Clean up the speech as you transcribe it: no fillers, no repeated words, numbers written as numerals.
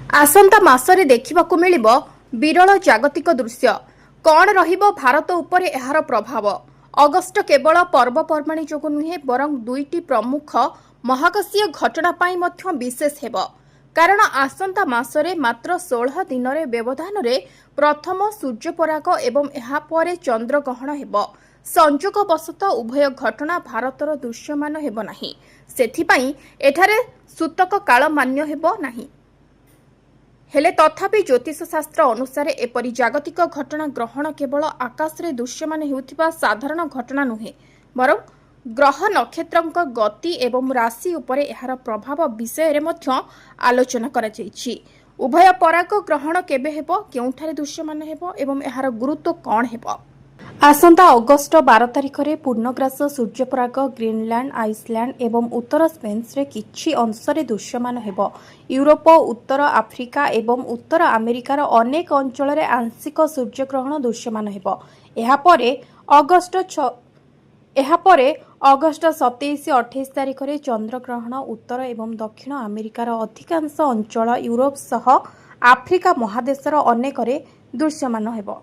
आसंता मासरे देखिबाकु मिलिबो विरल जागतिक दृश्य कौन रहिबो भारत उपरे एहार प्रभाव। अगस्ट केवल पर्वपर्वाणी जोगु नुहे बरं दुईटी प्रमुख महाकाशीय घटना पाई मध्य विशेष हेबो। कारण आसंता मासरे मात्र 16 दिन व्यवधान रे प्रथम सूर्यपराग एवं एहा परे चंद्रग्रहण हेबो। संजोगवशत उभय घटना भारतर दृश्यमान हेबो नाही, सेथिपाई एठारे सूतक काल मान्य हेबो नाही। हेले तथापि ज्योतिष शास्त्र अनुसार एपरी जागतिक घटना ग्रहण केवल आकाश रे दृश्यमान हेउथिबा साधारण घटना नुहे, बरं ग्रह नक्षत्रक गति एवं राशि उपरे एहार प्रभाव विषय रे मध्य आलोचना करा जायछि। उभय पराग ग्रहण केबे हेबो, केउठारे दृश्यमान हेबो एवं एहार गुरुत्व कौन हेबो। आसंता अगस्ट 12 तारिख रे पूर्णग्रास सूर्यपराग ग्रीनलैंड, आइसलैंड एवं उत्तर स्पेन्स रे किछि अंशरे दृश्यमान हेबो। यूरोप, उत्तर आफ्रिका एवं उत्तर अमेरिकार अनेक अंचल रे आंशिक सूर्यग्रहण दृश्यमान हेबो। अगस्ट 27-28 तारिख रे चंद्रग्रहण उत्तर एवं दक्षिण अमेरिकार अधिकांश अंचल, यूरोप सह आफ्रिका महादेशर अनेक रे दृश्यमान हेबो।